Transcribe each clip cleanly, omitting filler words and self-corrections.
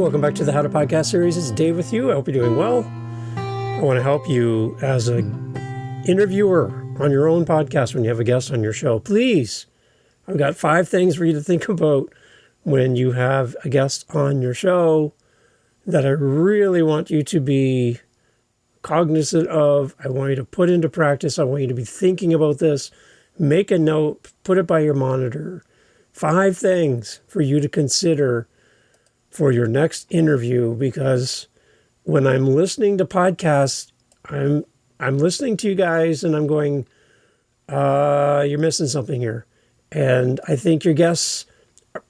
welcome back to the How to Podcast series. It's Dave with you. I hope you're doing well. I want to help you as an interviewer on your own podcast when you have a guest on your show. Please, I've got 5 things for you to think about when you have a guest on your show that I really want you to be cognizant of. I want you to put into practice. I want you to be thinking about this. Make a note, put it by your monitor. 5 things for you to consider for your next interview, because when I'm listening to podcasts, I'm listening to you guys and I'm going, you're missing something here. And I think your guests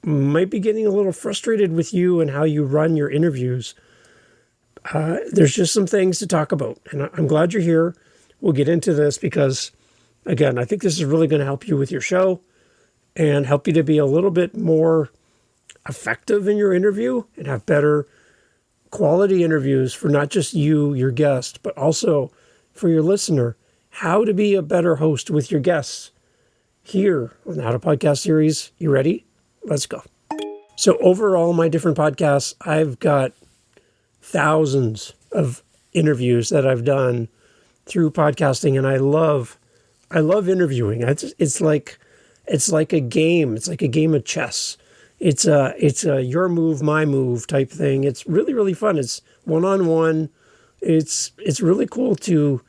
might be getting a little frustrated with you and how you run your interviews. There's just some things to talk about. And I'm glad you're here. We'll get into this because, again, I think this is really going to help you with your show and help you to be a little bit more effective in your interview and have better quality interviews for not just you, your guest, but also for your listener. How to be a better host with your guests here on the How to Podcast series. You ready? Let's go. So overall, my different podcasts, I've got thousands of interviews that I've done through podcasting, and I love interviewing. It's like a game. It's like a game of chess. It's a your move, my move type thing. It's really, really fun. It's one-on-one. It's really cool to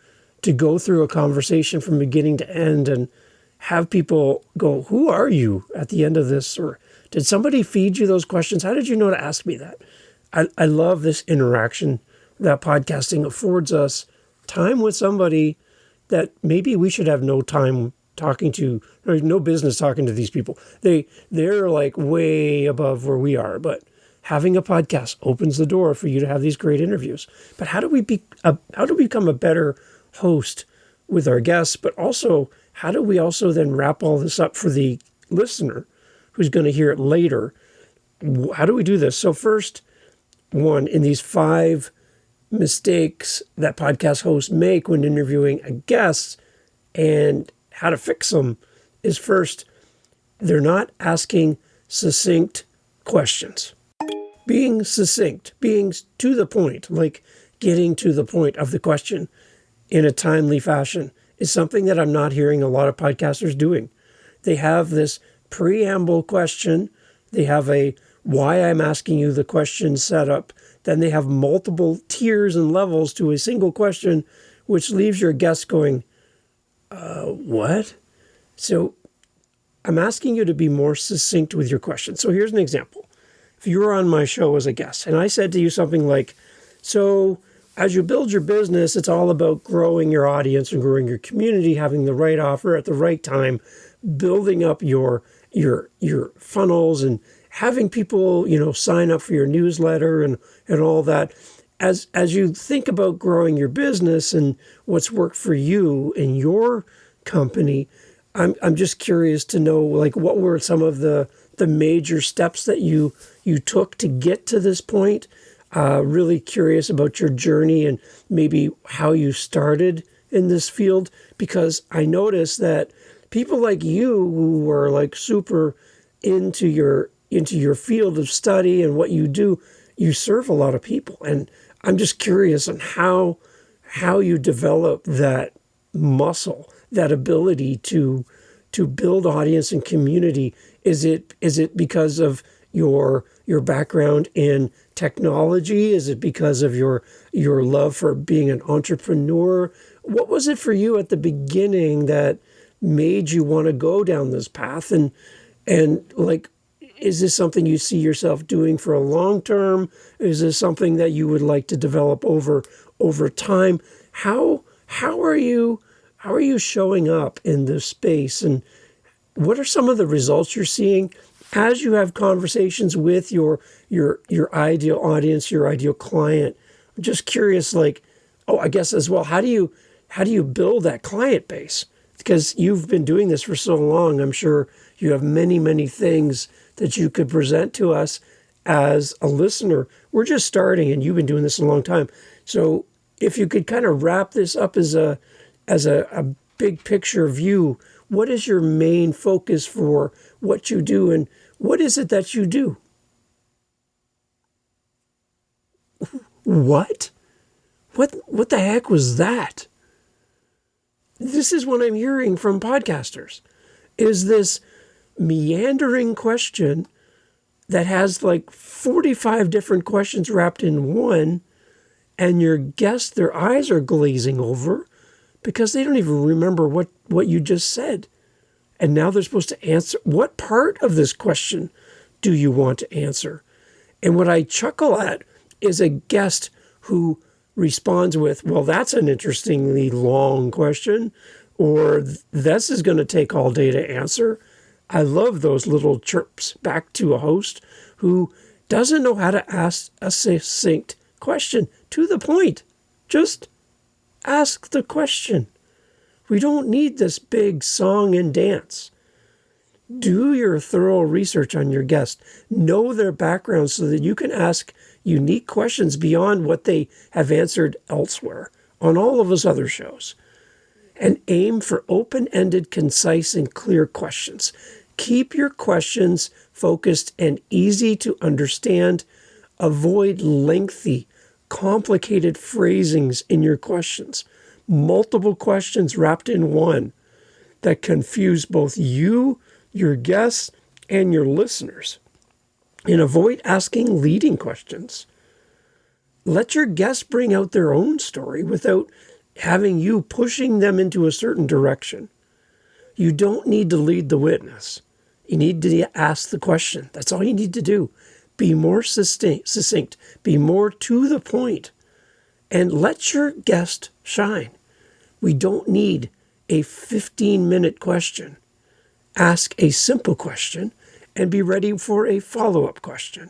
go through a conversation from beginning to end and have people go, who are you at the end of this? Or did somebody feed you those questions? How did you know to ask me that? I love this interaction that podcasting affords us, time with somebody that maybe we should have no time talking to, or no business talking to these people. They're like way above where we are, but having a podcast opens the door for you to have these great interviews. But how do we become a better host with our guests? But also, how do we also then wrap all this up for the listener who's going to hear it later? How do we do this? So first one, in these 5 mistakes that podcast hosts make when interviewing a guest and how to fix them is, first, they're not asking succinct questions. Being succinct, being to the point, like getting to the point of the question in a timely fashion, is something that I'm not hearing a lot of podcasters doing. They have this preamble question. They have a why I'm asking you the question set up. Then they have multiple tiers and levels to a single question, which leaves your guest going, what? So I'm asking you to be more succinct with your question. So here's an example. If you were on my show as a guest and I said to you something like, so as you build your business, it's all about growing your audience and growing your community, having the right offer at the right time, building up your funnels and having people, sign up for your newsletter and all that. As you think about growing your business and what's worked for you and your company, I'm just curious to know, like, what were some of the major steps that you took to get to this point? Really curious about your journey and maybe how you started in this field, because I noticed that people like you who are like super into your field of study and what you do, you serve a lot of people. And I'm just curious on how you develop that muscle, that ability to build audience and community. Is it because of your background in technology? Is it because of your love for being an entrepreneur? What was it for you at the beginning that made you want to go down this path? And like, is this something you see yourself doing for a long term? Is this something that you would like to develop over time? How are you showing up in this space, and what are some of the results you're seeing as you have conversations with your ideal audience, your ideal client? I'm just curious, I guess as well, how do you build that client base? Because you've been doing this for so long, I'm sure you have many, many things that you could present to us as a listener. We're just starting, and you've been doing this a long time. So if you could kind of wrap this up as a big picture view, what is your main focus for what you do, and what is it that you do? What? What the heck was that? This is what I'm hearing from podcasters, is this meandering question that has like 45 different questions wrapped in one, and your guests, their eyes are glazing over because they don't even remember what you just said. And now they're supposed to answer. What part of this question do you want to answer? And what I chuckle at is a guest who responds with, well, that's an interestingly long question, or this is going to take all day to answer. I love those little chirps back to a host who doesn't know how to ask a succinct question. To the point. Just ask the question. We don't need this big song and dance. Do your thorough research on your guest. Know their background so that you can ask unique questions beyond what they have answered elsewhere on all of those other shows. And aim for open-ended, concise, and clear questions. Keep your questions focused and easy to understand. Avoid lengthy, complicated phrasings in your questions. Multiple questions wrapped in one that confuse both you, your guests, and your listeners. And avoid asking leading questions. Let your guests bring out their own story without having you pushing them into a certain direction. You don't need to lead the witness. You need to ask the question. That's all you need to do. Be more succinct. Be more to the point. And let your guest shine. We don't need a 15-minute question. Ask a simple question and be ready for a follow-up question.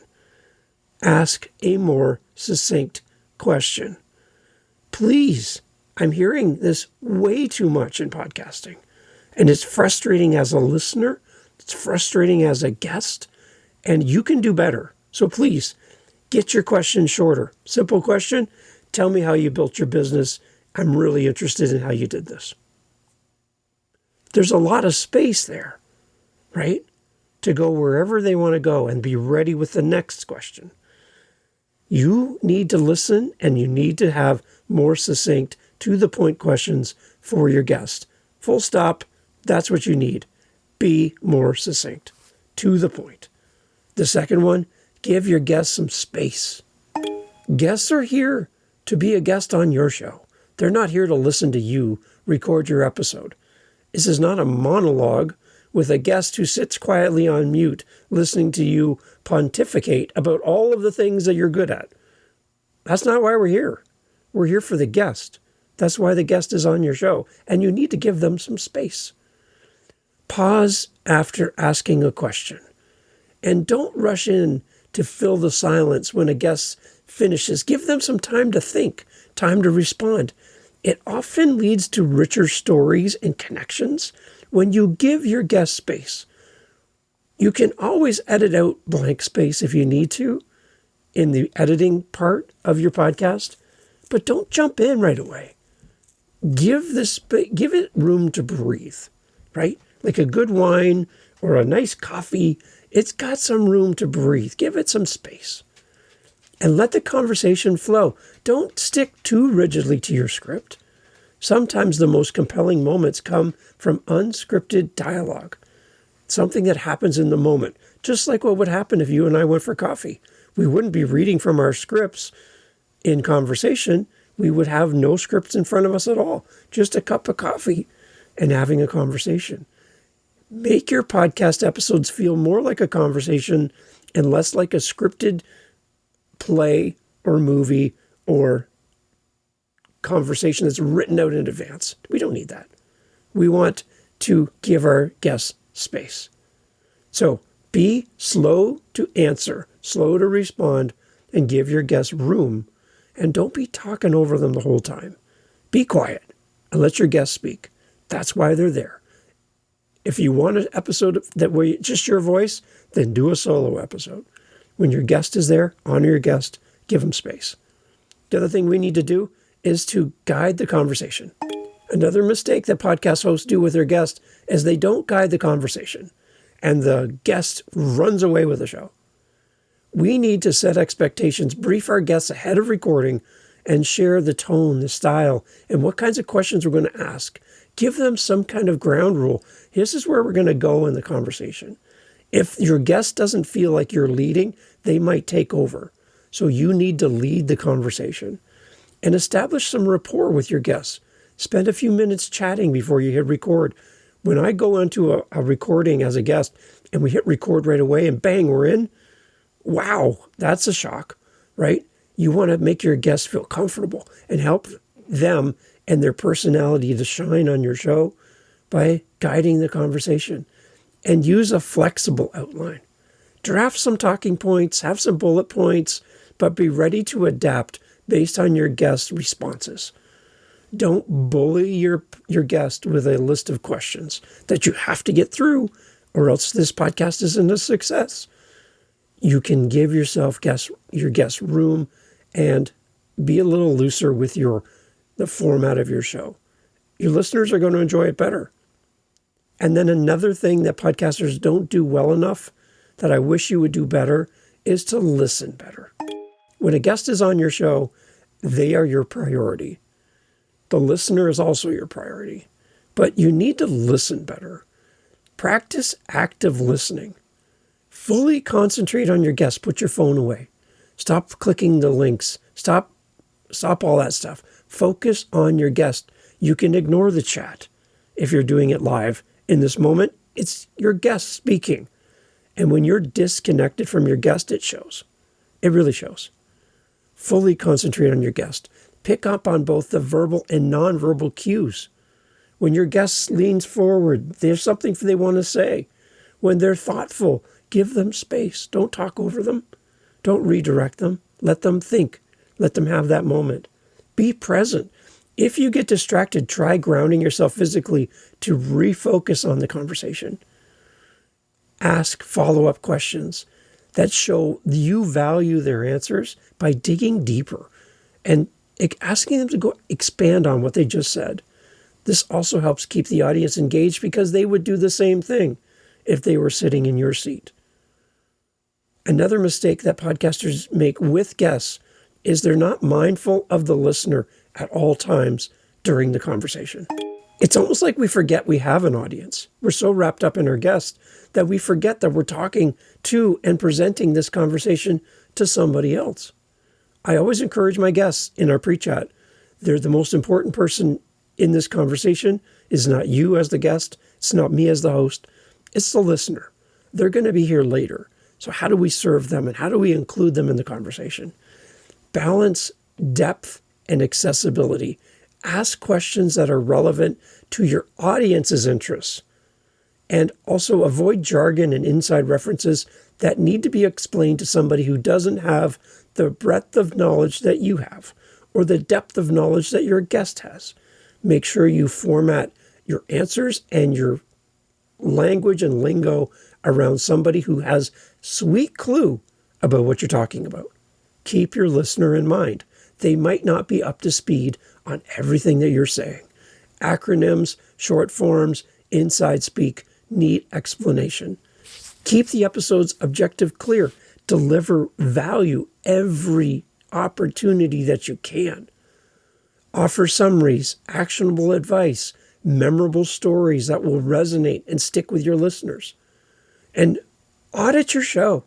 Ask a more succinct question. Please, I'm hearing this way too much in podcasting. And it's frustrating as a listener. It's frustrating as a guest. And you can do better. So please, get your question shorter. Simple question. Tell me how you built your business. I'm really interested in how you did this. There's a lot of space there, right? To go wherever they want to go and be ready with the next question. You need to listen and you need to have more succinct, to the point questions for your guest. Full stop. That's what you need. Be more succinct, to the point. The second one, give your guests some space. Guests are here to be a guest on your show. They're not here to listen to you record your episode. This is not a monologue with a guest who sits quietly on mute listening to you pontificate about all of the things that you're good at. That's not why we're here. We're here for the guest. That's why the guest is on your show. And you need to give them some space. Pause after asking a question. And don't rush in to fill the silence when a guest finishes. Give them some time to think, time to respond. It often leads to richer stories and connections when you give your guest space. You can always edit out blank space if you need to in the editing part of your podcast, but don't jump in right away. Give it room to breathe, right? Like a good wine or a nice coffee, it's got some room to breathe. Give it some space. And let the conversation flow. Don't stick too rigidly to your script. Sometimes the most compelling moments come from unscripted dialogue, something that happens in the moment, just like what would happen if you and I went for coffee. We wouldn't be reading from our scripts in conversation. We would have no scripts in front of us at all, just a cup of coffee and having a conversation. Make your podcast episodes feel more like a conversation and less like a scripted play or movie or conversation that's written out in advance. We don't need that. We want to give our guests space. So be slow to answer, slow to respond, and give your guests room. And don't be talking over them the whole time. Be quiet and let your guests speak. That's why they're there. If you want an episode that way just your voice, then do a solo episode. When your guest is there, honor your guest, give them space. The other thing we need to do is to guide the conversation. Another mistake that podcast hosts do with their guests is they don't guide the conversation and the guest runs away with the show. We need to set expectations, brief our guests ahead of recording, and share the tone, the style, and what kinds of questions we're going to ask. Give them some kind of ground rule. This is where we're going to go in the conversation. If your guest doesn't feel like you're leading, they might take over. So you need to lead the conversation and establish some rapport with your guests. Spend a few minutes chatting before you hit record. When I go into a recording as a guest and we hit record right away and bang, we're in, wow, that's a shock, right? You want to make your guests feel comfortable and help them and their personality to shine on your show by guiding the conversation. And use a flexible outline. Draft some talking points, have some bullet points, but be ready to adapt based on your guest responses. Don't bully your guest with a list of questions that you have to get through, or else this podcast isn't a success. You can give your guest room and be a little looser with the format of your show. Your listeners are going to enjoy it better. And then another thing that podcasters don't do well enough that I wish you would do better is to listen better. When a guest is on your show, they are your priority. The listener is also your priority, but you need to listen better. Practice active listening. Fully concentrate on your guest. Put your phone away. Stop clicking the links. Stop all that stuff. Focus on your guest. You can ignore the chat if you're doing it live. In this moment, it's your guest speaking. And when you're disconnected from your guest, it shows. It really shows. Fully concentrate on your guest. Pick up on both the verbal and nonverbal cues. When your guest leans forward, there's something they want to say. When they're thoughtful, give them space. Don't talk over them. Don't redirect them. Let them think. Let them have that moment. Be present. If you get distracted, try grounding yourself physically to refocus on the conversation. Ask follow-up questions that show you value their answers by digging deeper and asking them to go expand on what they just said. This also helps keep the audience engaged because they would do the same thing if they were sitting in your seat. Another mistake that podcasters make with guests is they're not mindful of the listener at all times during the conversation. It's almost like we forget we have an audience. We're so wrapped up in our guest that we forget that we're talking to and presenting this conversation to somebody else. I always encourage my guests in our pre-chat. They're the most important person in this conversation. It's not you as the guest. It's not me as the host. It's the listener. They're going to be here later. So how do we serve them and how do we include them in the conversation? Balance depth and accessibility. Ask questions that are relevant to your audience's interests. And also avoid jargon and inside references that need to be explained to somebody who doesn't have the breadth of knowledge that you have or the depth of knowledge that your guest has. Make sure you format your answers and your language and lingo around somebody who has sweet clue about what you're talking about. Keep your listener in mind. They might not be up to speed on everything that you're saying. Acronyms, short forms, inside speak need explanation. Keep the episode's objective clear. Deliver value every opportunity that you can. Offer summaries, actionable advice, memorable stories that will resonate and stick with your listeners. And audit your show.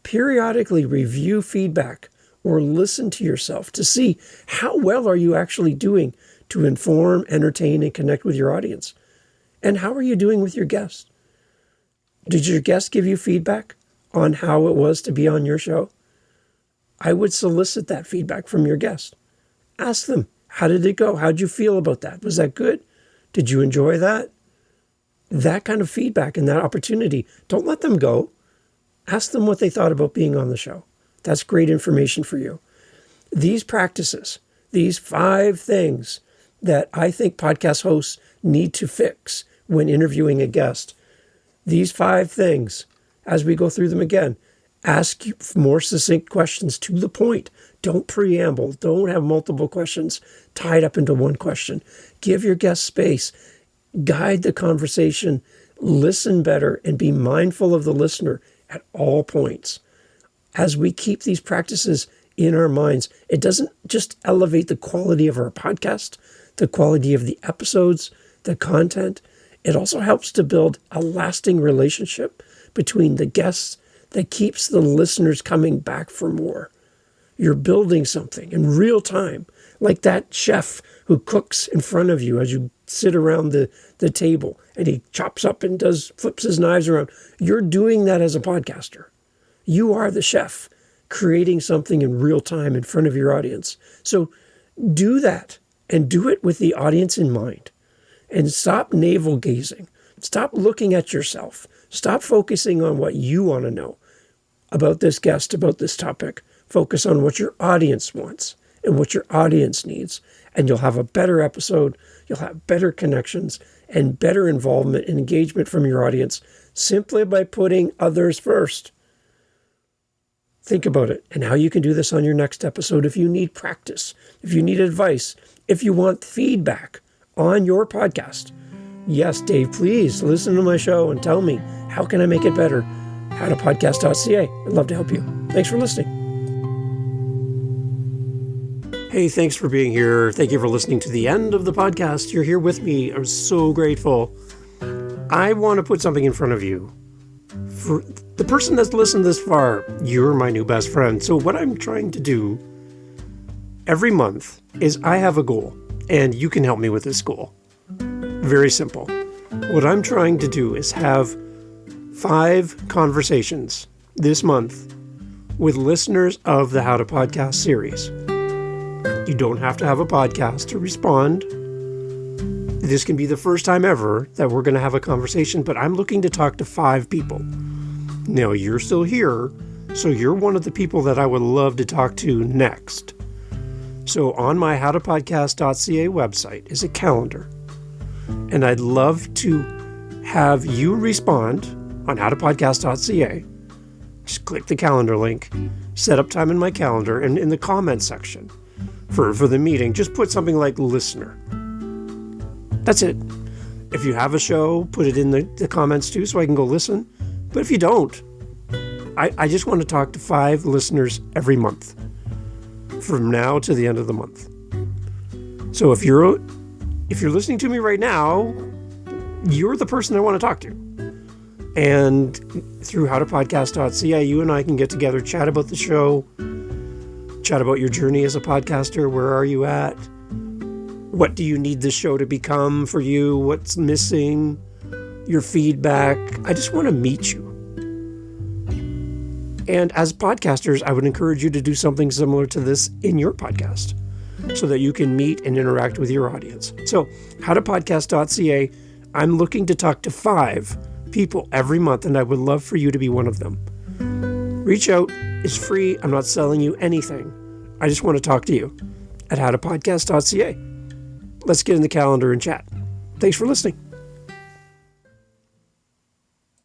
Periodically review feedback or listen to yourself to see how well are you actually doing to inform, entertain, and connect with your audience. And how are you doing with your guests? Did your guest give you feedback on how it was to be on your show? I would solicit that feedback from your guest. Ask them, how did it go? How did you feel about that? Was that good? Did you enjoy that? That kind of feedback and that opportunity, don't let them go. Ask them what they thought about being on the show. That's great information for you. These practices, these 5 things that I think podcast hosts need to fix when interviewing a guest, these 5 things, as we go through them again, ask more succinct questions to the point. Don't preamble. Don't have multiple questions tied up into one question. Give your guest space. Guide the conversation. Listen better and be mindful of the listener at all points. as we keep these practices in our minds, it doesn't just elevate the quality of our podcast, the quality of the episodes, the content. It also helps to build a lasting relationship between the guests that keeps the listeners coming back for more. You're building something in real time, like that chef who cooks in front of you as you sit around the table and he chops up and flips his knives around. You're doing that as a podcaster. You are the chef creating something in real time in front of your audience. So do that and do it with the audience in mind. And stop navel gazing. Stop looking at yourself. Stop focusing on what you want to know about this guest, about this topic. Focus on what your audience wants and what your audience needs. And you'll have a better episode. You'll have better connections and better involvement and engagement from your audience simply by putting others first. Think about it and how you can do this on your next episode if you need practice, if you need advice, if you want feedback on your podcast. Yes, Dave, please listen to my show and tell me, how can I make it better? howtopodcast.ca. I'd love to help you. Thanks for listening. Hey, thanks for being here. Thank you for listening to the end of the podcast. You're here with me. I'm so grateful. I want to put something in front of you. For the person that's listened this far, you're my new best friend. So what I'm trying to do every month is I have a goal, and you can help me with this goal. Very simple. What I'm trying to do is have 5 conversations this month with listeners of the How to Podcast series. You don't have to have a podcast to respond. This can be the first time ever that we're going to have a conversation, but I'm looking to talk to 5 people. Now, you're still here, so you're one of the people that I would love to talk to next. So on my howtopodcast.ca website is a calendar, and I'd love to have you respond on howtopodcast.ca. Just click the calendar link, set up time in my calendar, and in the comments section for the meeting, just put something like listener. That's it. If you have a show, put it in the comments too so I can go listen. But if you don't, I just want to talk to 5 listeners every month from now to the end of the month. So if you're listening to me right now, you're the person I want to talk to. And through howtopodcast.ca, you and I can get together, chat about the show, chat about your journey as a podcaster. Where are you at? What do you need this show to become for you? What's missing? Your feedback. I just want to meet you. And as podcasters, I would encourage you to do something similar to this in your podcast so that you can meet and interact with your audience. So, howtopodcast.ca, I'm looking to talk to 5 people every month, and I would love for you to be one of them. Reach out. It's free. I'm not selling you anything. I just want to talk to you at howtopodcast.ca. Let's get in the calendar and chat. Thanks for listening.